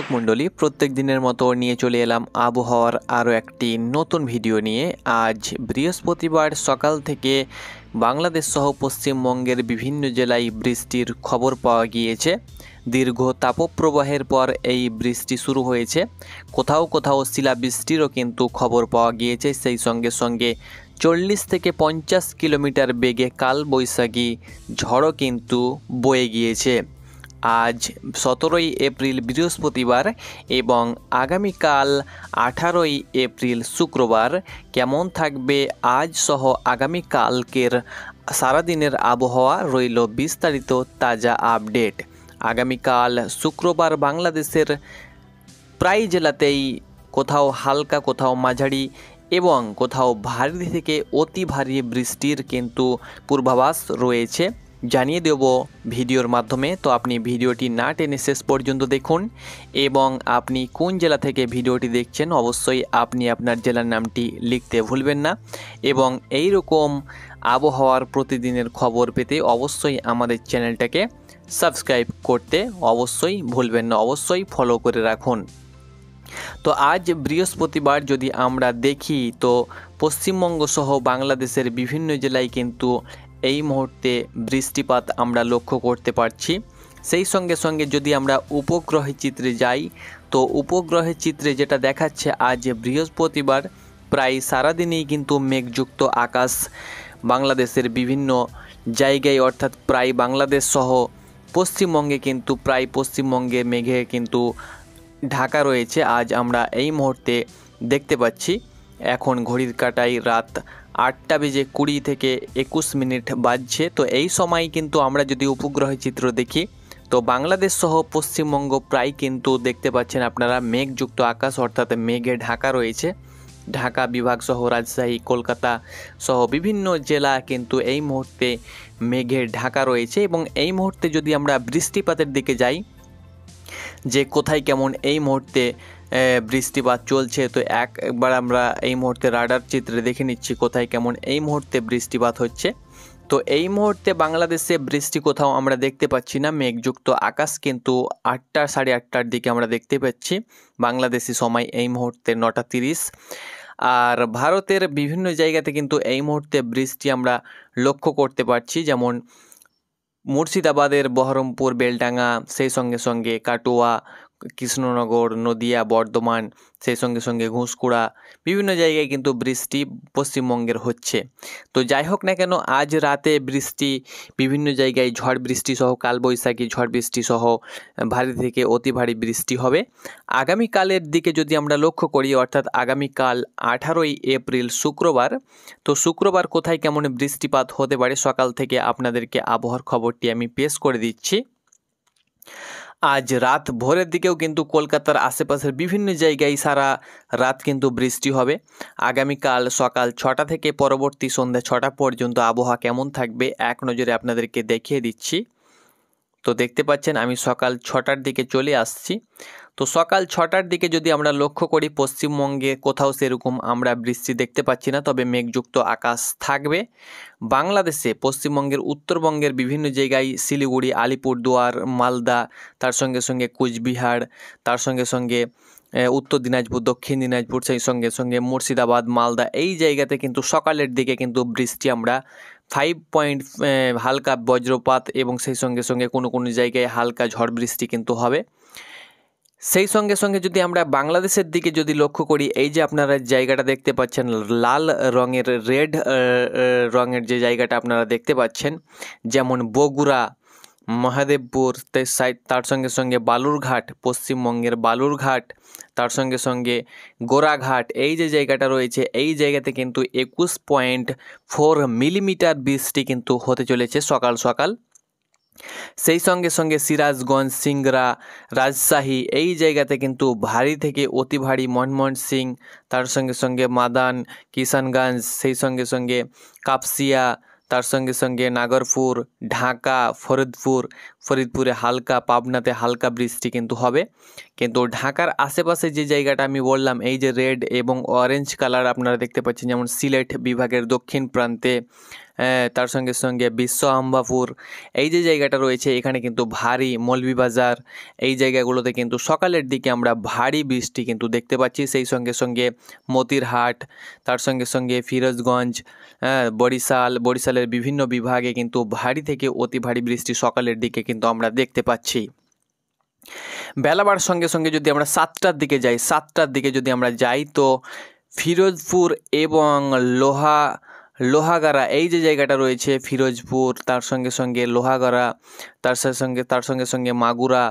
দর্শক মণ্ডলী, প্রত্যেক দিনের মতো নিয়ে চলে এলাম আবহাওয়ার আরও একটি নতুন ভিডিও নিয়ে। আজ বৃহস্পতিবার সকাল থেকে বাংলাদেশ সহ পশ্চিমবঙ্গের বিভিন্ন জেলায় বৃষ্টির খবর পাওয়া গিয়েছে। দীর্ঘ তাপপ্রবাহের পর এই বৃষ্টি শুরু হয়েছে। কোথাও কোথাও শিলাবৃষ্টিরও কিন্তু খবর পাওয়া গিয়েছে। সেই সঙ্গে সঙ্গে 40 থেকে 50 কিলোমিটার বেগে কালবৈশাখী ঝড়ও কিন্তু বয়ে গিয়েছে। আজ 17ই এপ্রিল বৃহস্পতিবার এবং আগামীকাল 18ই এপ্রিল শুক্রবার কেমন থাকবে আজ সহ আগামীকালকের সারাদিনের আবহাওয়া রইল বিস্তারিত তাজা আপডেট। আগামীকাল শুক্রবার বাংলাদেশের প্রায় জেলাতেই কোথাও হালকা, কোথাও মাঝারি এবং কোথাও ভারী থেকে অতি ভারী বৃষ্টির কিন্তু পূর্বাভাস রয়েছে, জানিয়ে দেব ভিডিওর মাধ্যমে। তো আপনি ভিডিওটি না টেনে শেষ পর্যন্ত দেখুন এবং আপনি কোন জেলা থেকে ভিডিওটি দেখছেন অবশ্যই আপনি আপনার জেলার নামটি লিখতে ভুলবেন না। এবং এই রকম আবহাওয়ার প্রতিদিনের খবর পেতে অবশ্যই আমাদের চ্যানেলটাকে সাবস্ক্রাইব করতে অবশ্যই ভুলবেন না, অবশ্যই ফলো করে রাখুন। তো আজ বৃহস্পতিবার যদি আমরা দেখি তো পশ্চিমবঙ্গ সহ বাংলাদেশের বিভিন্ন জেলায় কিন্তু এই মুহূর্তে বৃষ্টিপাত আমরা লক্ষ্য করতে পারছি। সেই সঙ্গে সঙ্গে যদি আমরা উপগ্রহের চিত্রে যাই তো উপগ্রহের চিত্রে যেটা দেখাচ্ছে আজ বৃহস্পতিবার প্রায় সারাদিনই কিন্তু মেঘযুক্ত আকাশ বাংলাদেশের বিভিন্ন জায়গায়, অর্থাৎ প্রায় বাংলাদেশ সহ পশ্চিমবঙ্গে কিন্তু প্রায় পশ্চিমবঙ্গে মেঘে কিন্তু ঢাকা রয়েছে। আজ আমরা এই মুহূর্তে দেখতে পাচ্ছি এখন ঘড়ির কাঁটায় রাত 8টা বেজে 20 থেকে 21 মিনিট বাজছে। তো এই সময় কিন্তু আমরা যদি উপগ্রহের চিত্র দেখি তো বাংলাদেশ সহ পশ্চিমবঙ্গ প্রায় কিন্তু দেখতে পাচ্ছেন আপনারা মেঘযুক্ত আকাশ, অর্থাৎ মেঘে ঢাকা রয়েছে। ঢাকা বিভাগ সহ রাজশাহী, কলকাতা সহ বিভিন্ন জেলা কিন্তু এই মুহূর্তে মেঘে ঢাকা রয়েছে। এবং এই মুহূর্তে যদি আমরা বৃষ্টিপাতের দিকে যাই যে কোথায় কেমন এই মুহূর্তে বৃষ্টিপাত চলছে, তো একবার আমরা এই মুহূর্তে রাডার চিত্রে দেখে নিচ্ছি কোথায় কেমন এই মুহূর্তে বৃষ্টিপাত হচ্ছে। তো এই মুহূর্তে বাংলাদেশে বৃষ্টি কোথাও আমরা দেখতে পাচ্ছি না, মেঘযুক্ত আকাশ কিন্তু 8টা সাড়ে 8টার দিকে আমরা দেখতে পাচ্ছি বাংলাদেশি সময় এই মুহূর্তে 9টা 30। আর ভারতের বিভিন্ন জায়গাতে কিন্তু এই মুহূর্তে বৃষ্টি আমরা লক্ষ্য করতে পারছি, যেমন মুর্শিদাবাদের বহরমপুর, বেলডাঙ্গা, সেই সঙ্গে সঙ্গে কাটোয়া, কৃষ্ণনগর, নদিয়া, বর্ধমান, সেই সঙ্গে সঙ্গে ঘুষকুড়া, বিভিন্ন জায়গায় কিন্তু বৃষ্টি পশ্চিমবঙ্গের হচ্ছে। তো যাই হোক না কেন আজ রাতে বৃষ্টি বিভিন্ন জায়গায় ঝড় বৃষ্টি সহ কালবৈশাখী ঝড় বৃষ্টি সহ ভারী থেকে অতি ভারী বৃষ্টি হবে। আগামীকালের দিকে যদি আমরা লক্ষ্য করি, অর্থাৎ আগামীকাল 18ই এপ্রিল শুক্রবার, তো শুক্রবার কোথায় কেমন বৃষ্টিপাত হতে পারে সকাল থেকে আপনাদেরকে আবহাওয়ার খবরটি আমি পেশ করে দিচ্ছি। আজ রাত ভোরের দিকেও কিন্তু কলকাতার আশেপাশের বিভিন্ন জায়গায় সারা রাত কিন্তু বৃষ্টি হবে। আগামীকাল সকাল 6টা থেকে পরবর্তী সন্ধ্যা 6টা পর্যন্ত আবহাওয়া কেমন থাকবে এক নজরে আপনাদেরকে দেখিয়ে দিচ্ছি। তো দেখতে পাচ্ছেন আমি সকাল 6টার দিকে চলে আসছি। তো সকাল 6টার দিকে যদি আমরা লক্ষ্য করি পশ্চিমবঙ্গে কোথাও সেরকম আমরা বৃষ্টি দেখতে পাচ্ছি না, তবে মেঘযুক্ত আকাশ থাকবে। বাংলাদেশে পশ্চিমবঙ্গের উত্তরবঙ্গের বিভিন্ন জায়গায় শিলিগুড়ি, আলিপুরদুয়ার, মালদা, তার সঙ্গে সঙ্গে কুচবিহার, তার সঙ্গে সঙ্গে উত্তর দিনাজপুর, দক্ষিণ দিনাজপুর, সেই সঙ্গে সঙ্গে মুর্শিদাবাদ, মালদা, এই জায়গাতে কিন্তু সকালের দিকে কিন্তু বৃষ্টি আমরা 5 পয়েন্ট হালকা বজ্রপাত এবং সেই সঙ্গে সঙ্গে কোনো কোনো জায়গায় হালকা ঝড় বৃষ্টি কিন্তু হবে। সেই সঙ্গে সঙ্গে যদি আমরা বাংলাদেশের দিকে যদি লক্ষ্য করি, এই যে আপনারা জায়গাটা দেখতে পাচ্ছেন লাল রঙের, রেড রঙের যে জায়গাটা আপনারা দেখতে পাচ্ছেন, যেমন বগুড়া, মহাদেবপুর, তার সঙ্গে সঙ্গে বালুরঘাট, পশ্চিমবঙ্গের বালুরঘাট, তার সঙ্গে সঙ্গে গোরাঘাট, এই যে জায়গাটা রয়েছে এই জায়গাতে কিন্তু 21.4 মিলিমিটার বৃষ্টি কিন্তু হতে চলেছে সকাল সকাল। সেই সঙ্গে সঙ্গে সিরাজগঞ্জ, সিংড়া, রাজশাহী, এই জায়গাতে কিন্তু ভারী থেকে অতি ভারী, মনমোহন সিং, তার সঙ্গে সঙ্গে মাদান, কিষানগঞ্জ, সেই সঙ্গে সঙ্গে কাপসিয়া, তার সঙ্গে সঙ্গে নাগরপুর, ঢাকা, ফরিদপুর, ফরিদপুরে হালকা, পাবনাতে হালকা বৃষ্টি কিন্তু হবে। কিন্তু ঢাকার আশেপাশে যে জায়গাটা আমি বললাম, এই যে রেড এবং অরেঞ্জ কালার আপনারা দেখতে পাচ্ছেন, যেমন সিলেট বিভাগের দক্ষিণ প্রান্তে, তার সঙ্গে সঙ্গে বিশ্ব আম্বাপুর, এই যে জায়গাটা রয়েছে এখানে কিন্তু ভারী, মৌলভীবাজার, এই জায়গাগুলোতে কিন্তু সকালের দিকে আমরা ভারী বৃষ্টি কিন্তু দেখতে পাচ্ছি। সেই সঙ্গে সঙ্গে মতিরহাট, তার সঙ্গে সঙ্গে ফিরোজগঞ্জ, বরিশালের বিভিন্ন বিভাগে কিন্তু ভারী থেকে অতি ভারী বৃষ্টি সকালের দিকে কিন্তু আমরা দেখতে পাচ্ছি। বেলা বাড়ার সঙ্গে সঙ্গে যদি আমরা 7টার দিকে যাই, 7টার দিকে যদি আমরা যাই তো ফিরোজপুর এবং লোহাগাড়া, এই যে জায়গাটা রয়েছে ফিরোজপুর, তার সঙ্গে সঙ্গে লোহাগাড়া, তার সঙ্গে সঙ্গে মাগুরা,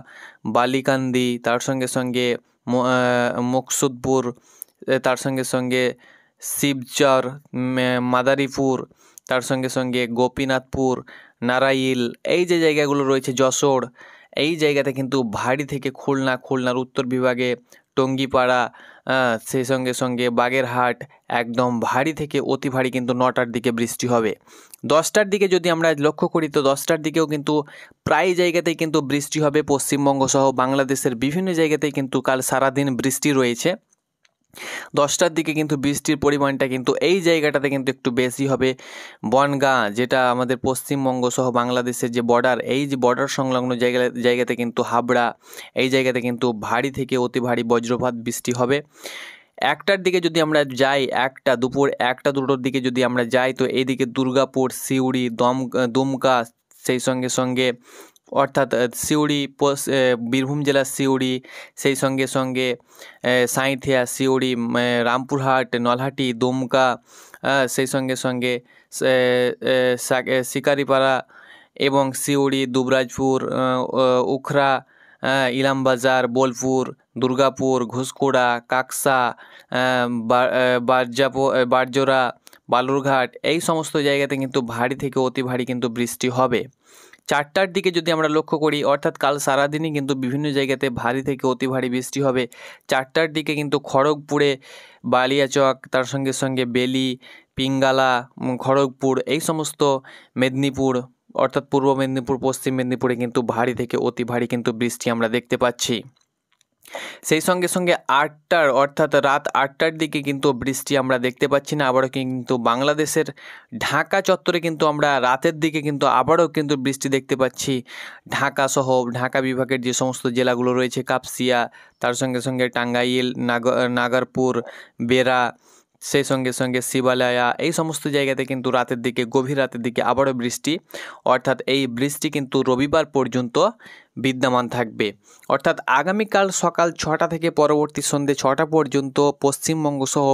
বালিকান্দি, তার সঙ্গে সঙ্গে মুকসুদপুর, তার সঙ্গে সঙ্গে শিবচর, মাদারীপুর, তার সঙ্গে সঙ্গে গোপীনাথপুর, নারাইল, এই যে জায়গাগুলো রয়েছে যশোর, এই জায়গাতে কিন্তু ভারী থেকে খুলনার উত্তর বিভাগে টঙ্গিপাড়া, সেই সঙ্গে সঙ্গে বাগেরহাট, একদম ভারী থেকে অতি ভারী কিন্তু 9টার দিকে বৃষ্টি হবে। 10টার দিকে যদি আমরা লক্ষ্য করি তো 10টার দিকেও কিন্তু প্রায় জায়গাতেই কিন্তু বৃষ্টি হবে। পশ্চিমবঙ্গ সহ বাংলাদেশের বিভিন্ন জায়গাতেই কিন্তু কাল সারাদিন বৃষ্টি রয়েছে। 10টার দিকে কিন্তু বৃষ্টির পরিমাণটা কিন্তু এই জায়গাটাতে কিন্তু একটু বেশি হবে। বনগাঁ, যেটা আমাদের পশ্চিমবঙ্গ সহ বাংলাদেশের যে বর্ডার, এই যে বর্ডার সংলগ্ন জায়গাতে কিন্তু হাবড়া, এই জায়গাতে কিন্তু ভারী থেকে অতি ভারী বজ্রপাত বৃষ্টি হবে। 1টার দিকে যদি আমরা যাই, দুপুর 1টা 2টোর দিকে যদি আমরা যাই তো এইদিকে দুর্গাপুর, সিউড়ি, দুমকা, সেই সঙ্গে সঙ্গে অর্থাৎ সিউড়ি, বীরভূম জেলার সিউড়ি, সেই সঙ্গে সঙ্গে সাঁইথিয়া, সিউড়ি, রামপুরহাট, নলহাটি, দুমকা, সেই সঙ্গে সঙ্গে শিকারিপাড়া এবং সিউড়ি, দুবরাজপুর, উখড়া, ইলামবাজার, বোলপুর, দুর্গাপুর, ঘুষকুড়া, কাকসা, বারজোড়া, বালুরঘাট, এই সমস্ত জায়গাতে কিন্তু ভারী থেকে অতি ভারী কিন্তু বৃষ্টি হবে। 4টার দিকে যদি আমরা লক্ষ্য করি, অর্থাৎ কাল সারাদিনই কিন্তু বিভিন্ন জায়গাতে ভারী থেকে অতি ভারী বৃষ্টি হবে। 4টার দিকে কিন্তু খড়গপুরে, বালিয়াচক, তার সঙ্গে সঙ্গে বেলি, পিঙ্গালা, খড়গপুর, এই সমস্ত মেদিনীপুর, অর্থাৎ পূর্ব মেদিনীপুর, পশ্চিম মেদিনীপুরে কিন্তু ভারী থেকে অতি ভারী কিন্তু বৃষ্টি আমরা দেখতে পাচ্ছি। সেই সঙ্গে সঙ্গে অর্থাৎ রাত 8টার দিকে কিন্তু বৃষ্টি আমরা দেখতে পাচ্ছি না। আবারও কিন্তু বাংলাদেশের ঢাকা চত্বরে কিন্তু আমরা রাতের দিকে কিন্তু আবারও কিন্তু বৃষ্টি দেখতে পাচ্ছি। ঢাকা সহ ঢাকা বিভাগের যে সমস্ত জেলাগুলো রয়েছে, কাপসিয়া, তার সঙ্গে সঙ্গে টাঙ্গাইল, নাগরপুর, বেরা, সেই সঙ্গে সঙ্গে শিবালয়া, এই সমস্ত জায়গাতে কিন্তু রাতের দিকে, গভীর রাতের দিকে আবারও বৃষ্টি, অর্থাৎ এই বৃষ্টি কিন্তু রবিবার পর্যন্ত বিদ্যমান থাকবে। অর্থাৎ আগামীকাল সকাল 6টা থেকে পরবর্তী সন্ধ্যে 6টা পর্যন্ত পশ্চিমবঙ্গ সহ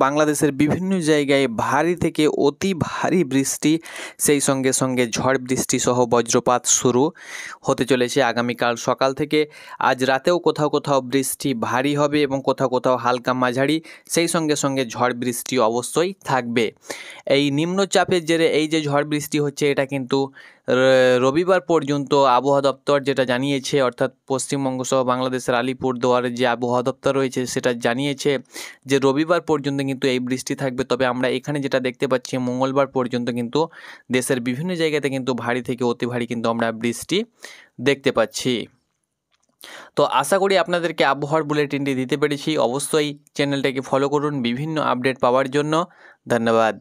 বাংলাদেশের বিভিন্ন জায়গায় ভারী থেকে অতি ভারী বৃষ্টি, সেই সঙ্গে সঙ্গে ঝড় বৃষ্টি সহ বজ্রপাত শুরু হতে চলেছে আগামীকাল সকাল থেকে। আজ রাতেও কোথাও কোথাও বৃষ্টি ভারী হবে এবং কোথাও কোথাও হালকা মাঝারি, সেই সঙ্গে সঙ্গে ঝড় বৃষ্টি অবশ্যই থাকবে। এই নিম্নচাপের জেরে এই যে ঝড় বৃষ্টি হচ্ছে, এটা কিন্তু রবিবার পর্যন্ত আবহাওয়া দপ্তর যেটা জানিয়েছে, অর্থাৎ পশ্চিমবঙ্গ সহ বাংলাদেশের আলিপুরদুয়ারের যে আবহাওয়া দপ্তর রয়েছে সেটা জানিয়েছে যে রবিবার পর্যন্ত কিন্তু এই বৃষ্টি থাকবে। তবে আমরা এখানে যেটা দেখতে পাচ্ছি, মঙ্গলবার পর্যন্ত কিন্তু দেশের বিভিন্ন জায়গাতে কিন্তু ভারী থেকে অতি ভারী কিন্তু আমরা বৃষ্টি দেখতে পাচ্ছি। তো আশা করি আপনাদেরকে আবহাওয়ার বুলেটিনটি দিতে পেরেছি। অবশ্যই চ্যানেলটাকে ফলো করুন বিভিন্ন আপডেট পাওয়ার জন্য। ধন্যবাদ।